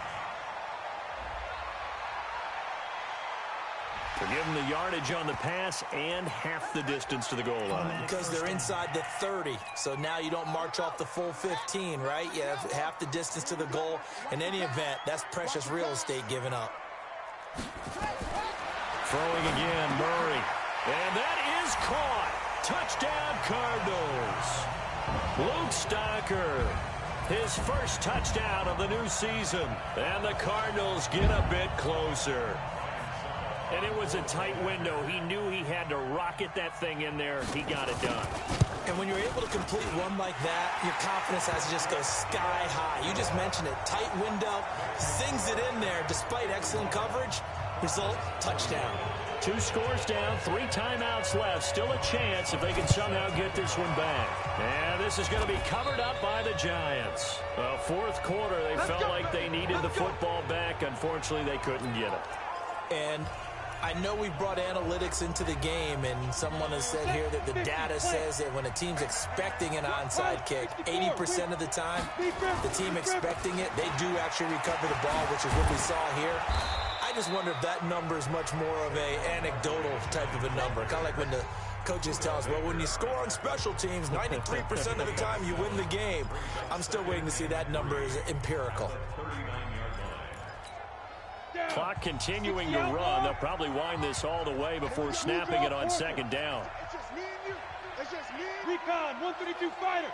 They're giving the yardage on the pass and half the distance to the goal line. Because they're inside the 30, so now you don't march off the full 15, right? You have half the distance to the goal. In any event, that's precious real estate given up. Throwing again, Murray. And that is caught. Touchdown, Cardinals. Luke Stocker, his first touchdown of the new season. And the Cardinals get a bit closer. And it was a tight window. He knew he had to rocket that thing in there. He got it done. And when you're able to complete one like that, your confidence has to just go sky high. You just mentioned it. Tight window, sings it in there despite excellent coverage. Result, touchdown. 2 scores down, 3 timeouts left. Still a chance if they can somehow get this one back. And this is going to be covered up by the Giants. Fourth quarter, they felt like they needed the football back. Unfortunately, they couldn't get it. And I know we brought analytics into the game, and someone has said here that the data says that when a team's expecting an onside kick, 80% of the time, the team expecting it, they do actually recover the ball, which is what we saw here. I just wonder if that number is much more of a anecdotal type of a number. Kind of like when the coaches tell us, well, when you score on special teams, 93% of the time you win the game. I'm still waiting to see that number is empirical. Clock continuing to run. They'll probably wind this all the way before snapping it on second down. It's just me and you. It's just me and you. Recon, 132 fighter.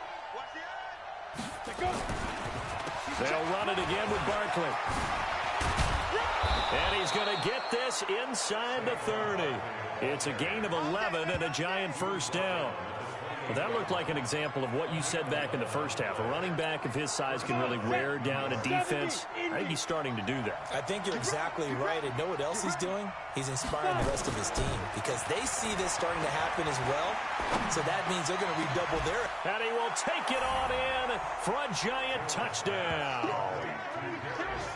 They'll run it again with Barkley. And he's going to get this inside the 30. It's a gain of 11 and a Giant first down. Well, that looked like an example of what you said back in the first half. A running back of his size can really wear down a defense. I think he's starting to do that. I think you're exactly right. And know what else he's doing? He's inspiring the rest of his team because they see this starting to happen as well. So that means they're going to redouble their... And he will take it on in for a Giant touchdown.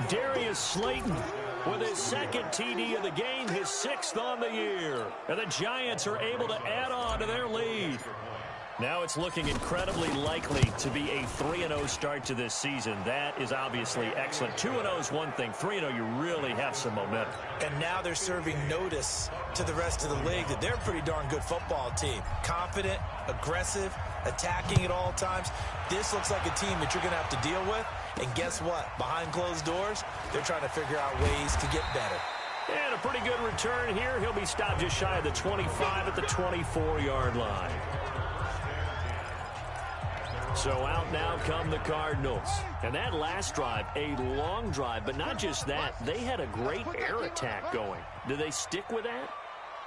Darius Slayton with his second TD of the game, his 6th on the year. And the Giants are able to add on to their lead. Now it's looking incredibly likely to be a 3-0 start to this season. That is obviously excellent. 2-0 is one thing. 3-0, you really have some momentum. And now they're serving notice to the rest of the league that they're a pretty darn good football team. Confident, aggressive, attacking at all times. This looks like a team that you're going to have to deal with. And guess what? Behind closed doors, they're trying to figure out ways to get better. And a pretty good return here. He'll be stopped just shy of the 25 at the 24-yard line. So out now come the Cardinals. And that last drive, a long drive, but not just that. They had a great air attack going. Do they stick with that?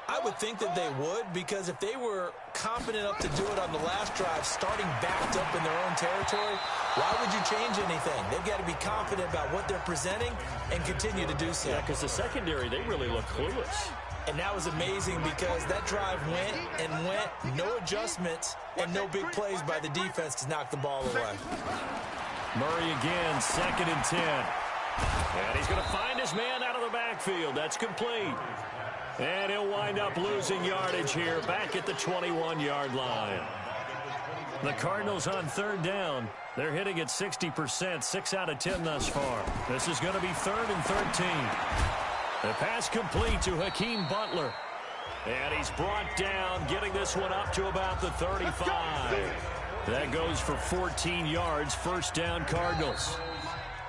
I would think that they would, because if they were confident enough to do it on the last drive, starting backed up in their own territory, why would you change anything? They've got to be confident about what they're presenting and continue to do so. Yeah, because the secondary, they really look clueless. And that was amazing because that drive went and went, no adjustments, and no big plays by the defense to knock the ball away. Murray again, 2nd and 10. And he's going to find his man out of the backfield. That's complete. And he'll wind up losing yardage here back at the 21-yard line. The Cardinals on 3rd down. They're hitting at 60%, 6 out of 10 thus far. This is going to be 3rd and 13. The pass complete to Hakeem Butler. And he's brought down, getting this one up to about the 35. That goes for 14 yards, first down Cardinals.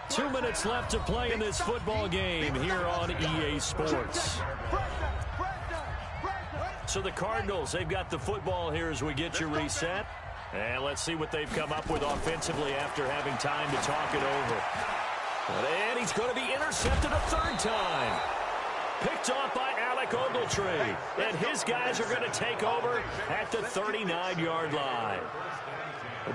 2 minutes left to play in this football game here on EA Sports. So the Cardinals, they've got the football here as we get you reset. And let's see what they've come up with offensively after having time to talk it over. And he's going to be intercepted a 3rd time. Picked off by Alec Ogletree. And his guys are going to take over at the 39-yard line.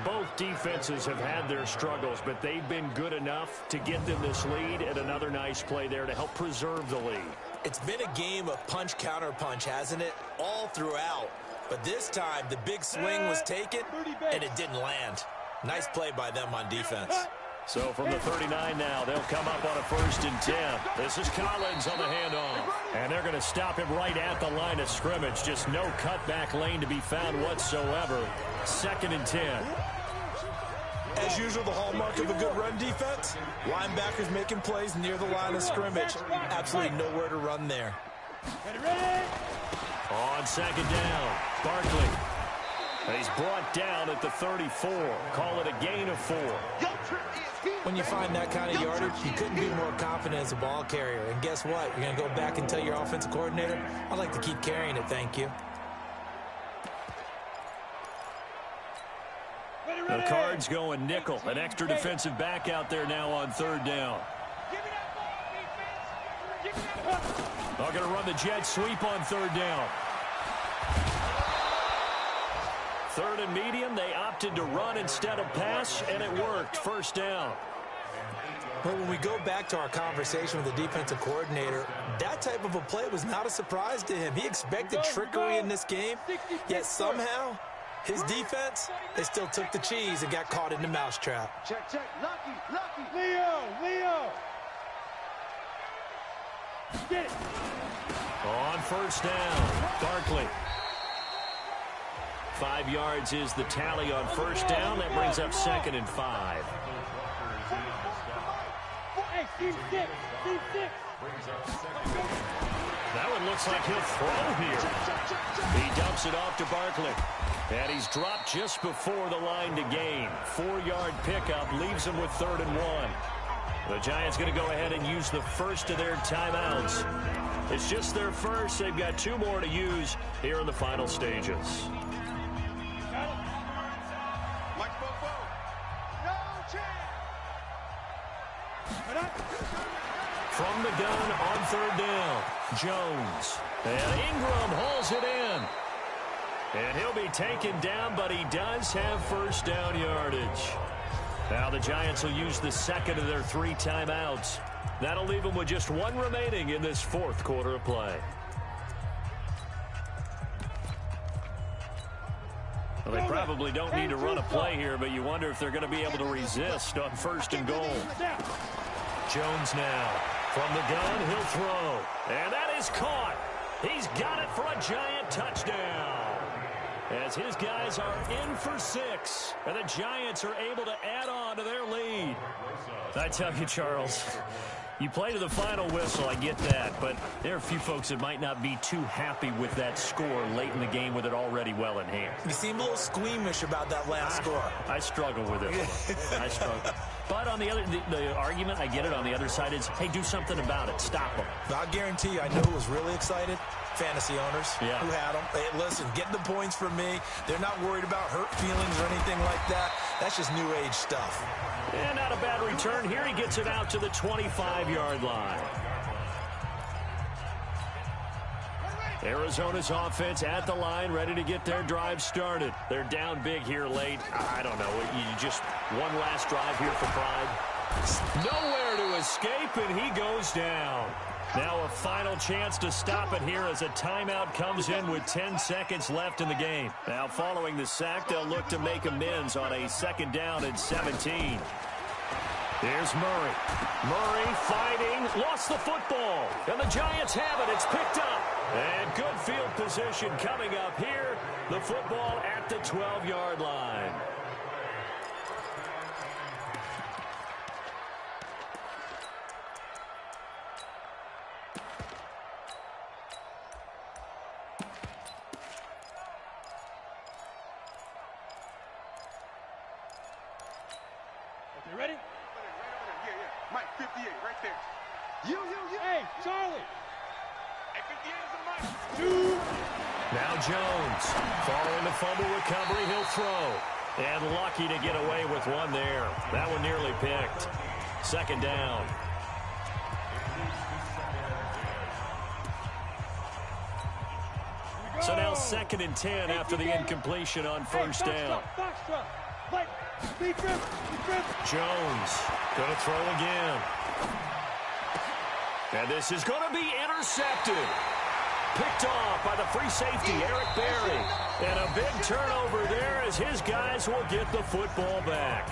Both defenses have had their struggles, but they've been good enough to get them this lead, and another nice play there to help preserve the lead. It's been a game of punch-counter-punch, hasn't it? All throughout. But this time, the big swing was taken, and it didn't land. Nice play by them on defense. So from the 39 now, they'll come up on a 1st and 10. This is Collins on the handoff. And they're going to stop him right at the line of scrimmage. Just no cutback lane to be found whatsoever. 2nd and 10. As usual, the hallmark of a good run defense, linebackers making plays near the line of scrimmage. Absolutely nowhere to run there. On 2nd down, Barkley. He's brought down at the 34. Call it a gain of 4. When you find that kind of yardage, you couldn't be more confident as a ball carrier. And guess what? You're going to go back and tell your offensive coordinator, I'd like to keep carrying it, thank you. The Cards going nickel. An extra defensive back out there now on 3rd down. They're going to run the jet sweep on 3rd down. 3rd and medium, they opted to run instead of pass, and it worked. 1st down. Well, when we go back to our conversation with the defensive coordinator, that type of a play was not a surprise to him. He expected trickery in this game, yet somehow his defense, they still took the cheese and got caught in the mousetrap. Check, check. Lucky. Leo. Get it. On 1st down, Barkley. 5 yards is the tally on 1st down. That brings up 2nd and 5. That one looks like he'll throw here. He dumps it off to Barkley. And he's dropped just before the line to gain. 4-yard pickup leaves him with 3rd and 1. The Giants going to go ahead and use the first of their timeouts. It's just their first. They've got 2 more to use here in the final stages. From the gun on 3rd down, Jones. And Ingram hauls it in. And he'll be taken down, but he does have 1st down yardage. Now the Giants will use the 2nd of their 3 timeouts. That'll leave them with just 1 remaining in this 4th quarter of play. Well, they probably don't need to run a play here, but you wonder if they're going to be able to resist on 1st and goal. Jones now. From the gun, he'll throw. And that is caught. He's got it for a Giant touchdown. As his guys are in for 6. And the Giants are able to add on to their lead. I tell you, Charles, you play to the final whistle, I get that. But there are a few folks that might not be too happy with that score late in the game with it already well in hand. You seem a little squeamish about that last score. I struggle with it. I struggle. But on the other, the argument, I get it, on the other side is, hey, do something about it. Stop them. I guarantee you, I know who was really excited. Fantasy owners who had them. Hey, listen, get the points from me. They're not worried about hurt feelings or anything like that. That's just new age stuff. And not a bad return here. He gets it out to the 25-yard line. Arizona's offense at the line, ready to get their drive started. They're down big here late. I don't know. You just one last drive here for pride. Nowhere to escape, and he goes down. Now a final chance to stop it here as a timeout comes in with 10 seconds left in the game. Now following the sack, they'll look to make amends on a 2nd down and 17. Here's Murray. Murray fighting, lost the football. And the Giants have it. It's picked up. And good field position coming up here. The football at the 12-yard line. You ready? Yeah. Mike, 58, right there. You. Hey, Charlie. Hey, 58 is a Mike. 2. Now Jones, following the fumble recovery, he'll throw. And lucky to get away with one there. That one nearly picked. 2nd down. So now 2nd and 10 after the incompletion on 1st down. Jones going to throw again. And this is going to be intercepted. Picked off by the free safety, Eric Berry. And a big turnover there as his guys will get the football back.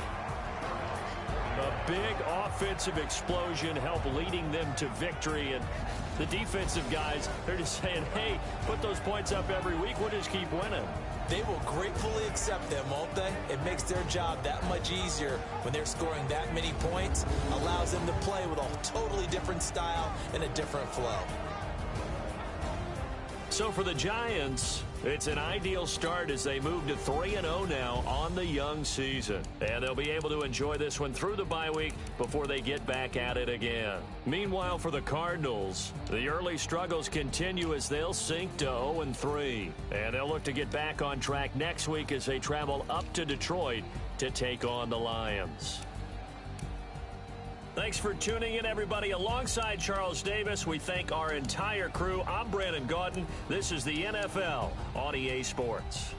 A big offensive explosion helped leading them to victory, and the defensive guys, they're just saying, hey, put those points up every week, we'll just keep winning. They will gratefully accept them, won't they? It makes their job that much easier when they're scoring that many points, allows them to play with a totally different style and a different flow. So for the Giants, it's an ideal start as they move to 3-0 now on the young season. And they'll be able to enjoy this one through the bye week before they get back at it again. Meanwhile, for the Cardinals, the early struggles continue as they'll sink to 0-3. And they'll look to get back on track next week as they travel up to Detroit to take on the Lions. Thanks for tuning in, everybody. Alongside Charles Davis, we thank our entire crew. I'm Brandon Gaudin. This is the NFL on EA Sports.